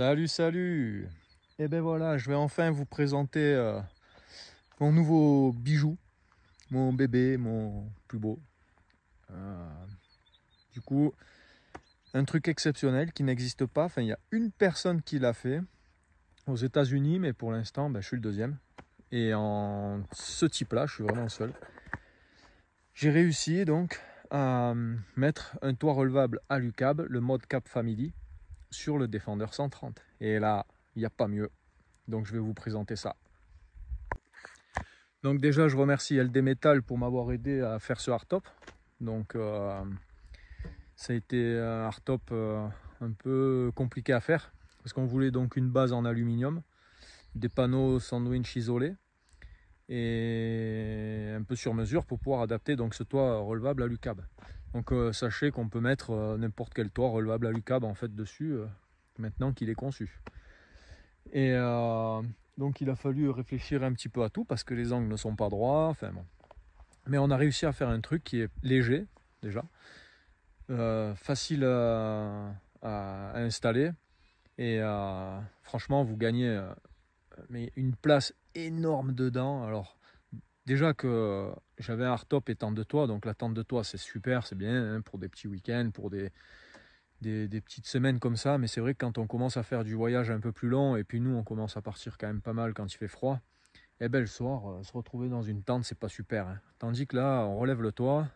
Salut, salut! Et ben voilà, je vais enfin vous présenter mon nouveau bijou, mon bébé, mon plus beau. Euh, du coup, un truc exceptionnel qui n'existe pas. Enfin, il y a une personne qui l'a fait aux États-Unis, mais pour l'instant, je suis le deuxième. Et en ce type-là, je suis vraiment seul. J'ai réussi donc à mettre un toit relevable à l'UCAB, le mode Cap Family, sur le Defender 130. Et là, il n'y a pas mieux. Donc je vais vous présenter ça. Donc déjà je remercie LD Metal pour m'avoir aidé à faire ce hardtop. Donc ça a été un hardtop un peu compliqué à faire parce qu'on voulait donc une base en aluminium, des panneaux sandwich isolés et un peu sur mesure pour pouvoir adapter donc ce toit relevable à l'UCAB. Donc sachez qu'on peut mettre n'importe quel toit relevable à l'UCAB en fait dessus maintenant qu'il est conçu. Et donc il a fallu réfléchir un petit peu à tout parce que les angles ne sont pas droits. Enfin bon. Mais on a réussi à faire un truc qui est léger déjà, facile à installer et franchement vous gagnez mais une place énorme dedans. Alors déjà que j'avais un hardtop et tente de toit, donc la tente de toit c'est super, c'est bien hein, pour des petits week-ends, pour des petites semaines comme ça, mais c'est vrai que quand on commence à faire du voyage un peu plus long, et puis nous on commence à partir quand même pas mal quand il fait froid, et ben le soir, se retrouver dans une tente, c'est pas super. Hein. Tandis que là, on relève le toit,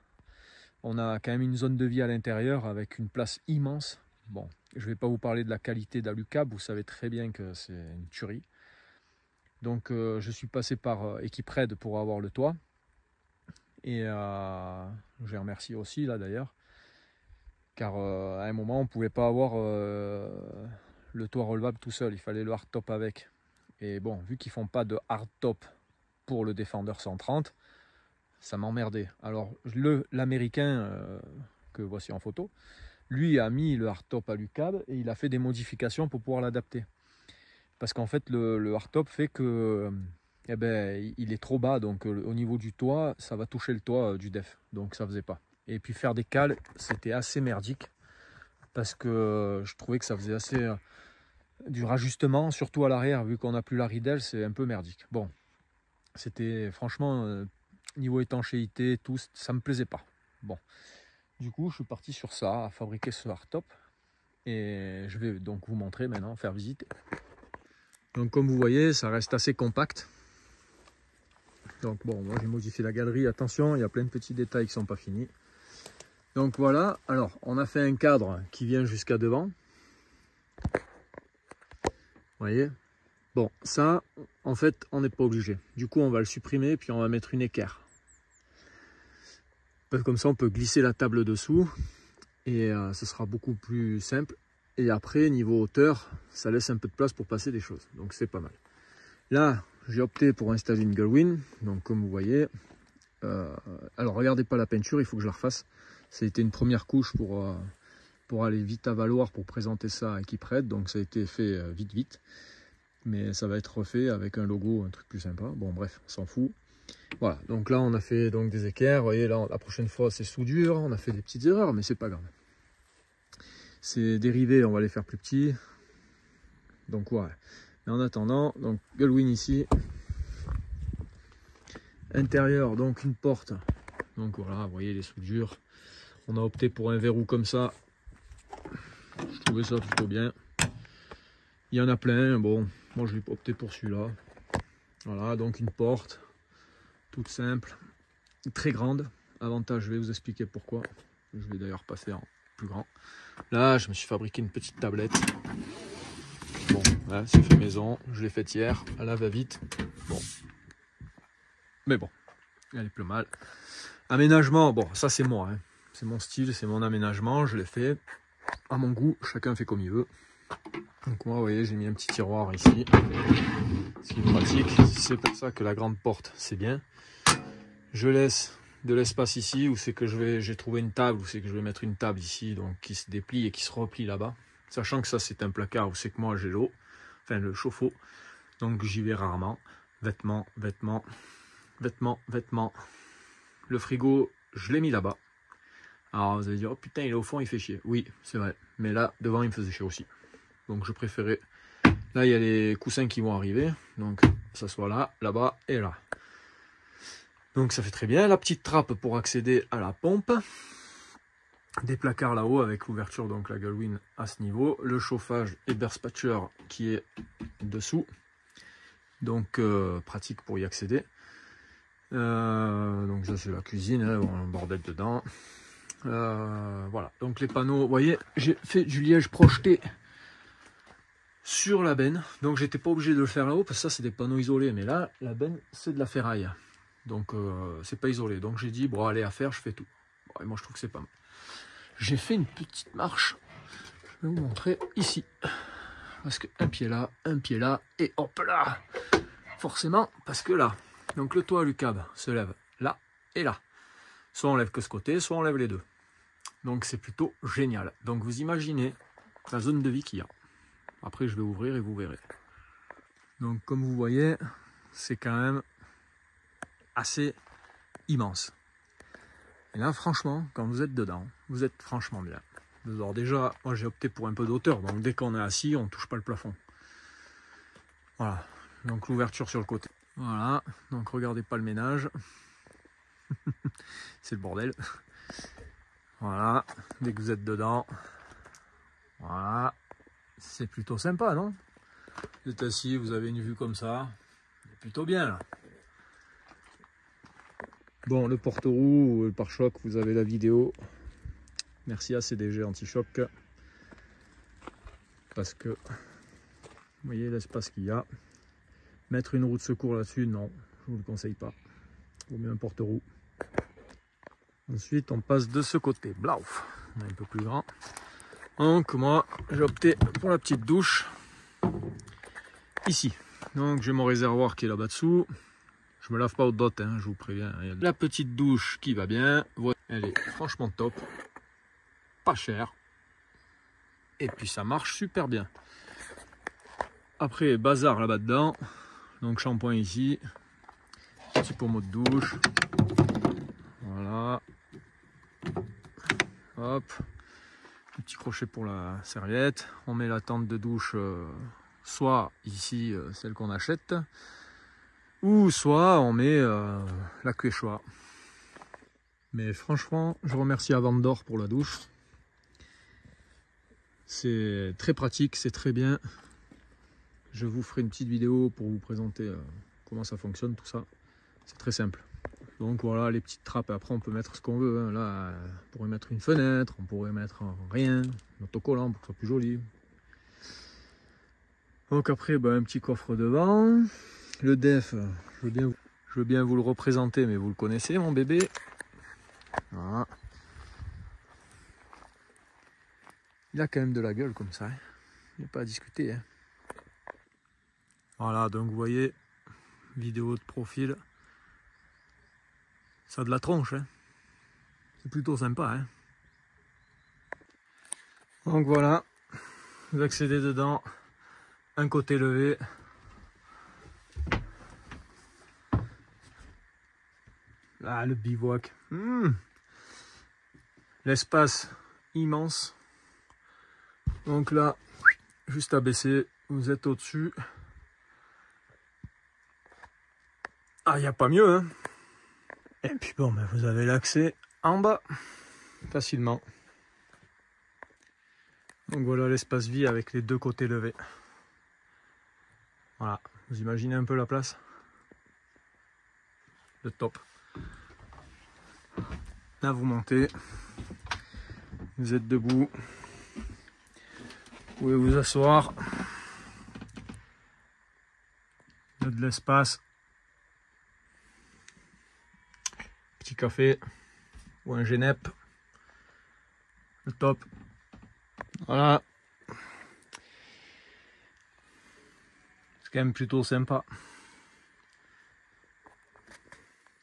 on a quand même une zone de vie à l'intérieur avec une place immense. Bon, je vais pas vous parler de la qualité d'Alucab, vous savez très bien que c'est une tuerie. Donc je suis passé par Equipraid pour avoir le toit, et je les remercie aussi là d'ailleurs. Car à un moment, on ne pouvait pas avoir le toit relevable tout seul, il fallait le hardtop avec. Et bon, vu qu'ils font pas de hardtop pour le Defender 130, ça m'emmerdait. Alors l'américain que voici en photo, lui a mis le hardtop à l'UCAB et il a fait des modifications pour pouvoir l'adapter. Parce qu'en fait, le hardtop fait que eh ben, il est trop bas, donc au niveau du toit, ça va toucher le toit du def, donc ça faisait pas. Et puis faire des cales, c'était assez merdique parce que je trouvais que ça faisait assez du rajustement, surtout à l'arrière, vu qu'on n'a plus la ridelle, c'est un peu merdique. Bon, c'était franchement, niveau étanchéité, tout, ça me plaisait pas. Bon, du coup, je suis parti sur ça, à fabriquer ce hardtop. Et je vais donc vous montrer maintenant, faire visiter. Donc comme vous voyez, ça reste assez compact. Donc bon, moi j'ai modifié la galerie, attention, il y a plein de petits détails qui sont pas finis. Donc voilà, alors on a fait un cadre qui vient jusqu'à devant. Vous voyez? Bon, ça, en fait, on n'est pas obligé. Du coup, on va le supprimer, puis on va mettre une équerre. Comme ça, on peut glisser la table dessous, et ce sera beaucoup plus simple. Et après, niveau hauteur, ça laisse un peu de place pour passer des choses. Donc c'est pas mal. Là, j'ai opté pour installer une Gullwing. Donc comme vous voyez, alors regardez pas la peinture, il faut que je la refasse. Ça a été une première couche pour aller vite à valoir, pour présenter ça à Equipraid. Donc ça a été fait vite. Mais ça va être refait avec un logo, un truc plus sympa. Bon bref, on s'en fout. Voilà, donc là on a fait donc des équerres. Vous voyez là, la prochaine fois c'est soudure. On a fait des petites erreurs, mais c'est pas grave. Ces dérivés, on va les faire plus petits. Donc ouais. Mais en attendant, donc Gullwing ici. Intérieur, donc une porte. Donc voilà, vous voyez les soudures. On a opté pour un verrou comme ça. Je trouvais ça plutôt bien. Il y en a plein. Bon, moi je vais opter pour celui-là. Voilà, donc une porte. Toute simple. Très grande. Avantage, je vais vous expliquer pourquoi. Je vais d'ailleurs passer en plus grand. Là, je me suis fabriqué une petite tablette. Bon, là, c'est fait maison. Je l'ai faite hier. Elle va vite. Bon. Mais bon, elle est plus mal. Aménagement, bon, ça c'est moi. Hein. C'est mon style, c'est mon aménagement. Je l'ai fait à mon goût. Chacun fait comme il veut. Donc moi, vous voyez, j'ai mis un petit tiroir ici. Ce qui est pratique. C'est pour ça que la grande porte, c'est bien. Je laisse de l'espace ici où c'est que j'ai trouvé une table, où c'est que je vais mettre une table ici, donc qui se déplie et qui se replie là-bas. Sachant que ça c'est un placard où c'est que moi j'ai l'eau, enfin le chauffe-eau, donc j'y vais rarement. Vêtements. Le frigo, je l'ai mis là-bas. Alors vous allez dire, oh putain il est au fond, il fait chier. Oui, c'est vrai, mais là devant il me faisait chier aussi. Donc je préférais Là, il y a les coussins qui vont arriver. Donc, ça soit là, là-bas et là. Donc, ça fait très bien. La petite trappe pour accéder à la pompe. Des placards là-haut avec l'ouverture, donc la Gullwing à ce niveau. Le chauffage et Bearspatcher qui est dessous. Donc, pratique pour y accéder. Donc, ça, c'est la cuisine. Hein, on a un bordel dedans. Voilà. Donc, les panneaux, vous voyez, j'ai fait du liège projeté sur la benne, donc j'étais pas obligé de le faire là-haut parce que ça c'est des panneaux isolés, mais là la benne c'est de la ferraille, donc c'est pas isolé. Donc j'ai dit bon allez à faire, je fais tout. Bon, et moi je trouve que c'est pas mal. J'ai fait une petite marche, je vais vous montrer ici, parce que un pied là et hop là, forcément parce que là, donc le toit Lucab se lève là et là. Soit on lève que ce côté, soit on lève les deux. Donc c'est plutôt génial. Donc vous imaginez la zone de vie qu'il y a. Après, je vais ouvrir et vous verrez. Donc, comme vous voyez, c'est quand même assez immense. Et là, franchement, quand vous êtes dedans, vous êtes franchement bien. Alors déjà, moi j'ai opté pour un peu d'auteur. Donc, dès qu'on est assis, on ne touche pas le plafond. Voilà. Donc, l'ouverture sur le côté. Voilà. Donc, regardez pas le ménage. C'est le bordel. Voilà. Dès que vous êtes dedans. Voilà. C'est plutôt sympa, non? Vous êtes assis, vous avez une vue comme ça. C'est plutôt bien, là. Bon, le porte-roue, le pare-choc, vous avez la vidéo. Merci à CDG Anti-Choc. Parce que, vous voyez l'espace qu'il y a. Mettre une roue de secours là-dessus, non, je ne vous le conseille pas. Vous mettez un porte-roue. Ensuite, on passe de ce côté. Blauf, on est un peu plus grand. Donc moi j'ai opté pour la petite douche ici. Donc j'ai mon réservoir qui est là-bas dessous. Je me lave pas au dot, hein, je vous préviens. La petite douche qui va bien. Voilà. Elle est franchement top. Pas cher. Et puis ça marche super bien. Après bazar là-bas dedans. Donc shampoing ici. Petit pommeau de douche. Voilà. Hop. Petit crochet pour la serviette. On met la tente de douche soit ici, celle qu'on achète, ou soit on met la Quechua. Mais franchement, je remercie Avandor pour la douche. C'est très pratique, c'est très bien. Je vous ferai une petite vidéo pour vous présenter comment ça fonctionne, tout ça. C'est très simple. Donc voilà les petites trappes, après on peut mettre ce qu'on veut, hein. Là on pourrait mettre une fenêtre, on pourrait mettre rien, un autocollant pour que ce soit plus joli. Donc après un petit coffre devant, le def, je veux bien vous le représenter mais vous le connaissez mon bébé. Voilà. Il a quand même de la gueule comme ça, hein. Il n'y a pas à discuter, hein. Voilà, donc vous voyez, vidéo de profil. Ça a de la tronche, hein. C'est plutôt sympa, hein. Donc voilà, vous accédez dedans, un côté levé. Ah, le bivouac. L'espace immense. Donc là, juste à baisser, vous êtes au-dessus. Ah, il n'y a pas mieux, hein. Et puis bon, vous avez l'accès en bas, facilement. Donc voilà l'espace vie avec les deux côtés levés. Voilà, vous imaginez un peu la place? Le top. Là vous montez, vous êtes debout, vous pouvez vous asseoir. Il y a de l'espace. Petit café ou un Genep. Le top. Voilà. C'est quand même plutôt sympa.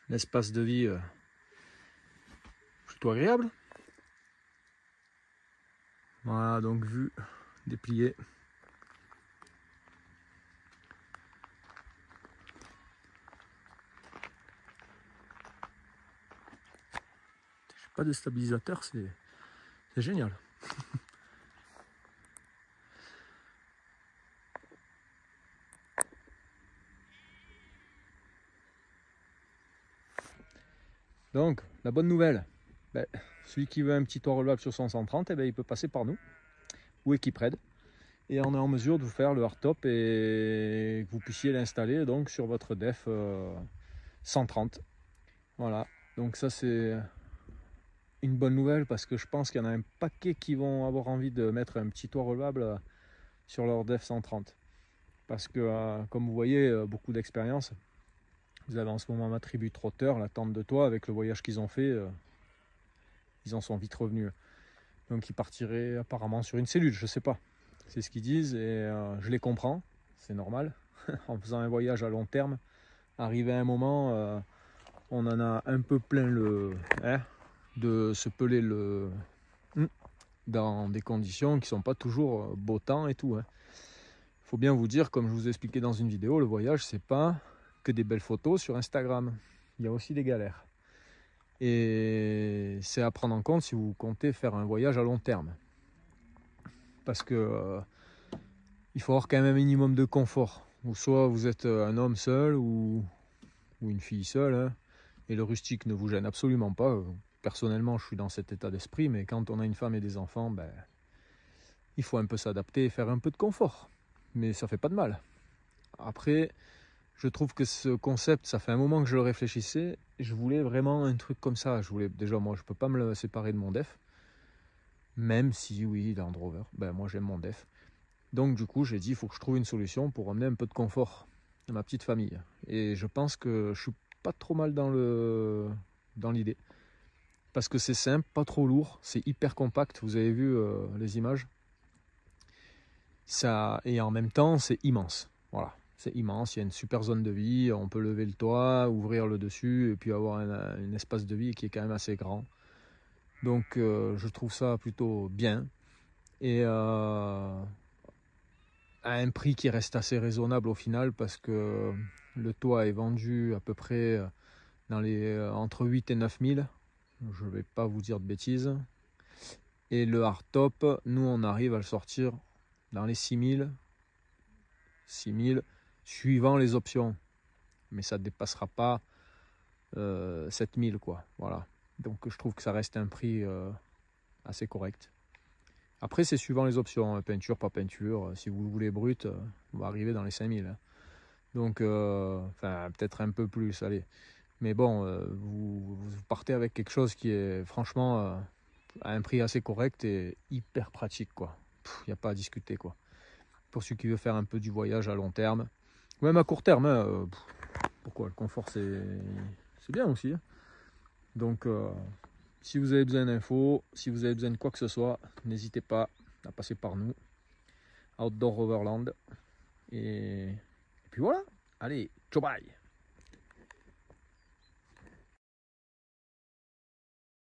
L'espace de vie plutôt agréable. Voilà, donc vue dépliée. Pas de stabilisateur, c'est génial. Donc, la bonne nouvelle, ben, celui qui veut un petit toit relevable sur son 130, eh ben, il peut passer par nous, ou Equipraid. Et on est en mesure de vous faire le hardtop et que vous puissiez l'installer donc sur votre def 130. Voilà, donc ça c'est une bonne nouvelle parce que je pense qu'il y en a un paquet qui vont avoir envie de mettre un petit toit relevable sur leur def 130. Parce que comme vous voyez, beaucoup d'expérience. Vous avez en ce moment ma tribu trotteur, la tente de toit, avec le voyage qu'ils ont fait, ils en sont vite revenus. Donc ils partiraient apparemment sur une cellule, je sais pas. C'est ce qu'ils disent et je les comprends, c'est normal. En faisant un voyage à long terme, arrivé à un moment, on en a un peu plein le... de se peler le... dans des conditions qui sont pas toujours beau temps et tout. Faut bien vous dire, comme je vous ai expliqué dans une vidéo, le voyage c'est pas que des belles photos sur Instagram. Il y a aussi des galères. Et c'est à prendre en compte si vous comptez faire un voyage à long terme. Parce que il faut avoir quand même un minimum de confort. Ou soit vous êtes un homme seul ou une fille seule. Et le rustique ne vous gêne absolument pas. Personnellement, je suis dans cet état d'esprit. Mais quand on a une femme et des enfants, ben, il faut un peu s'adapter et faire un peu de confort. Mais ça fait pas de mal. Après, je trouve que ce concept, ça fait un moment que je le réfléchissais. Je voulais vraiment un truc comme ça. Déjà, moi, je peux pas me le séparer de mon def. Même si, oui, Land Rover, ben, moi j'aime mon def. Donc du coup, j'ai dit, il faut que je trouve une solution pour amener un peu de confort à ma petite famille. Et je pense que je suis pas trop mal dans l'idée. Parce que c'est simple, pas trop lourd, c'est hyper compact. Vous avez vu les images. Et en même temps, c'est immense. Voilà, c'est immense. Il y a une super zone de vie. On peut lever le toit, ouvrir le dessus et puis avoir un espace de vie qui est quand même assez grand. Donc je trouve ça plutôt bien. Et à un prix qui reste assez raisonnable au final parce que le toit est vendu à peu près entre 8 et 9 000. Je ne vais pas vous dire de bêtises. Et le hardtop, nous on arrive à le sortir dans les 6 000 suivant les options. Mais ça ne dépassera pas 7 000 quoi. Voilà. Donc je trouve que ça reste un prix assez correct. Après, c'est suivant les options, peinture, pas peinture. Si vous le voulez brut, on va arriver dans les 5000. Donc, enfin, peut-être un peu plus, allez. Mais bon, vous partez avec quelque chose qui est franchement à un prix assez correct et hyper pratique, quoi. Il n'y a pas à discuter, quoi. Pour celui qui veut faire un peu du voyage à long terme, ou même à court terme, pourquoi? Le confort, c'est bien aussi. Donc, si vous avez besoin d'infos, si vous avez besoin de quoi que ce soit, n'hésitez pas à passer par nous. Outdoor Overland. Et puis voilà. Allez, ciao bye.